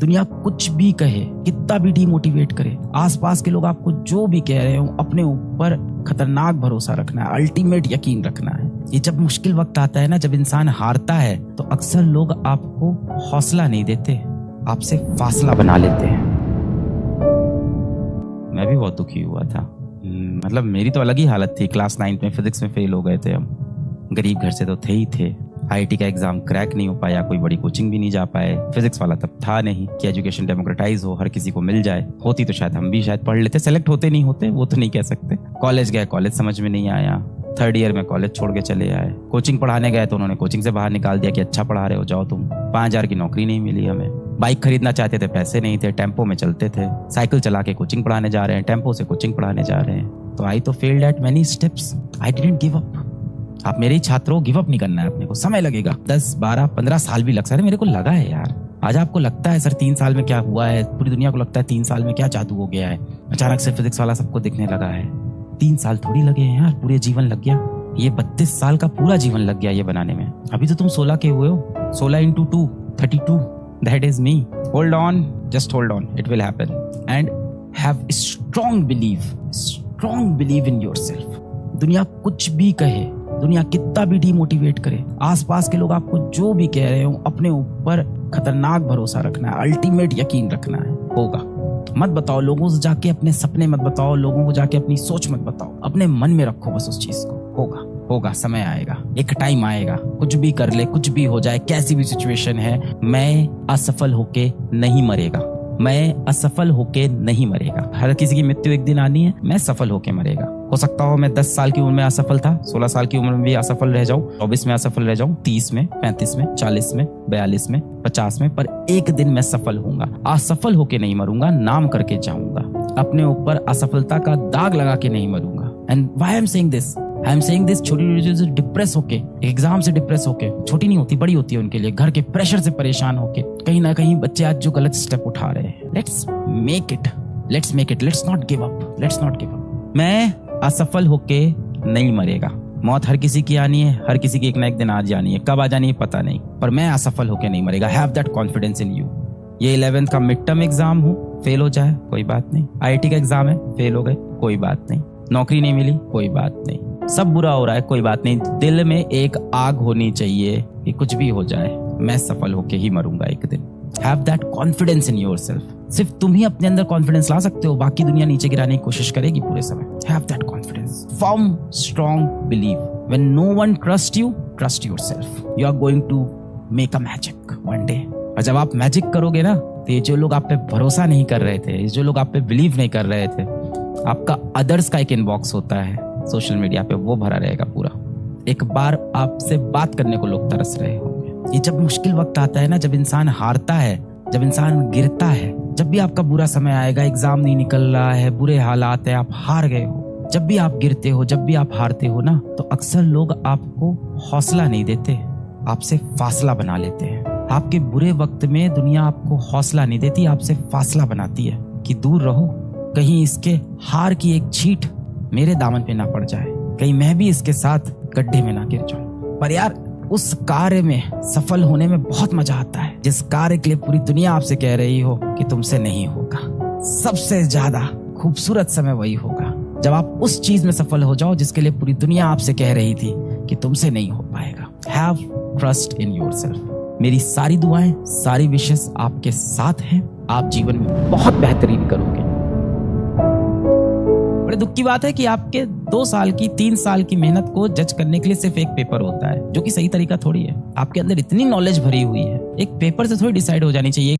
दुनिया कुछ भी कहे, कितना भी डिमोटिवेट करे, आसपास के लोग आपको जो भी कह रहे हो, अपने ऊपर खतरनाक भरोसा रखना है, अल्टीमेट यकीन रखना है। ये जब मुश्किल वक्त आता है ना, जब इंसान हारता है, तो अक्सर लोग आपको हौसला नहीं देते, आपसे फासला बना लेते हैं। मैं भी बहुत दुखी हुआ था। मतलब मेरी तो अलग ही हालत थी। क्लास 9 में फिजिक्स में फेल हो गए थे हम। गरीब घर से तो थे ही थे। आईआईटी का एग्जाम क्रैक नहीं हो पाया, कोई बड़ी कोचिंग भी नहीं जा पाए। फिजिक्स वाला तब था नहीं कि एजुकेशन डेमोक्रेटाइज हो, हर किसी को मिल जाए। होती तो शायद हम भी शायद पढ़ लेते। सेलेक्ट होते नहीं होते वो तो नहीं कह सकते। कॉलेज गए, कॉलेज समझ में नहीं आया। 3rd ईयर में कॉलेज छोड़ के चले आए। कोचिंग पढ़ाने गए तो उन्होंने कोचिंग से बाहर निकाल दिया कि अच्छा पढ़ा रहे हो, जाओ तुम। 5,000 की नौकरी नहीं मिली हमें। बाइक खरीदना चाहते थे, पैसे नहीं थे, टेम्पो में चलते थे। साइकिल चला के कोचिंग पढ़ाने जा रहे हैं, टेम्पो से कोचिंग पढ़ाने जा रहे हैं। तो आई तो failed eight many steps. I didn't give up. आप मेरे ही छात्रों, गिव अप नहीं करना है अपने को। समय लगेगा, 10, 12, 15 साल भी लग सकते। मेरे को लगा है यार। आज आपको लगता है सर 3 साल में क्या हुआ है, पूरी दुनिया को लगता है 3 साल में क्या जादू हो गया है, अचानक से फिजिक्स वाला सबको दिखने लगा है। 3 साल थोड़ी लगे हैं यार, पूरे जीवन लग गया। ये 32 साल का पूरा जीवन लग गया ये बनाने में। अभी तो तुम 16 के हुए हो। 16 into 2, 32. That is me. Hold on, just hold on. It will happen. And have a strong belief in yourself. दुनिया कुछ भी कहे, दुनिया कितना भी डिमोटिवेट करे, आसपास के लोग आपको जो भी कह रहे हो, अपने ऊपर खतरनाक भरोसा रखना है, अल्टीमेट यकीन रखना है। होगा। मत बताओ लोगों से जाके, अपने सपने मत बताओ लोगों को जाके, अपनी सोच मत बताओ, अपने मन में रखो बस उस चीज को। होगा, समय आएगा, एक टाइम आएगा। कुछ भी कर ले, कुछ भी हो जाए, कैसी भी सिचुएशन है, मैं असफल होके नहीं मरेगा। मैं असफल होके नहीं मरेगा। हर किसी की मृत्यु एक दिन आनी है। मैं सफल होके मरेगा। हो सकता हो मैं 10 साल की उम्र में असफल था, 16 साल की उम्र में भी असफल रह जाऊं, 24 में असफल रह जाऊं, 30 में, 35 में, 40 में, 42 में, 50 में, पर एक दिन मैं सफल होऊंगा। असफल होके नहीं मरूंगा, नाम करके जाऊंगा। अपने ऊपर असफलता का दाग लगा के नहीं मरूंगा। And why I am saying this? I am saying this छोटी डिप्रेस होके, एग्जाम से डिप्रेस होके, छोटी नहीं होती, बड़ी होती है उनके लिए, घर के प्रेशर से परेशान होके। कहीं ना कहीं बच्चे आज जो गलत स्टेप उठा रहे हैं। Let's make it, let's not give up. मैं असफल होके नहीं मरेगा। मौत हर किसी की आनी है, हर किसी की एक ना एक दिन आ जानी है। कब आ जानी है पता नहीं, पर मैं असफल होके नहीं मरेगा। Have that confidence in you. ये 11th का मिड टर्म एग्जाम हो, फेल हो जाए कोई बात नहीं। आईआईटी का एग्जाम है, फेल हो गए कोई बात नहीं। नौकरी नहीं मिली कोई बात नहीं। सब बुरा हो रहा है कोई बात नहीं। दिल में एक आग होनी चाहिए कि कुछ भी हो जाए, मैं सफल होके ही मरूंगा एक दिन। Have that confidence in yourself. सिर्फ तुम ही अपने अंदर कॉन्फिडेंस ला सकते हो, बाकी दुनिया नीचे गिराने की कोशिश करेगी पूरे समय। Have that confidence, firm strong believe. When no one trust you, trust yourself. You are going to make a magic one day. और जब आप मैजिक करोगे ना, तो ये जो लोग आप पे भरोसा नहीं कर रहे थे, जो लोग आप पे बिलीव नहीं कर रहे थे, आपका अदर्स का एक इनबॉक्स होता है सोशल मीडिया पे, वो भरा रहेगा पूरा। एक बार आपसे बात करने को लोग तरस रहे होंगे। ये जब मुश्किल वक्त आता है ना, जब इंसान हारता है, जब इंसान गिरता है, जब भी आपका बुरा समय आएगा, एग्जाम नहीं निकल रहा है, बुरे हालात है, आप हार गए हो, जब भी आप गिरते हो, जब भी आप हारते हो ना, तो अक्सर लोग आपको हौसला नहीं देते, आपसे फासला बना लेते हैं। आपके बुरे वक्त में दुनिया आपको हौसला नहीं देती, आपसे फासला बनाती है कि दूर रहो, कहीं इसके हार की एक छींट मेरे दामन पे ना पड़ जाए, कहीं मैं भी इसके साथ गड्ढे में ना गिर जाऊं। पर यार, उस कार्य में सफल होने में बहुत मजा आता है, जिस कार्य के लिए पूरी दुनिया आपसे कह रही हो कि तुमसे नहीं होगा। सबसे ज्यादा खूबसूरत समय वही होगा जब आप उस चीज में सफल हो जाओ जिसके लिए पूरी दुनिया आपसे कह रही थी कि तुमसे नहीं हो पाएगा। Have trust in yourself. मेरी सारी दुआएं, सारी विशेष आपके साथ हैं। आप जीवन में बहुत बेहतरीन करोगे। बड़े दुख की बात है कि आपके 2 साल की, 3 साल की मेहनत को जज करने के लिए सिर्फ एक पेपर होता है, जो कि सही तरीका थोड़ी है। आपके अंदर इतनी नॉलेज भरी हुई है, एक पेपर से थोड़ी डिसाइड हो जानी चाहिए।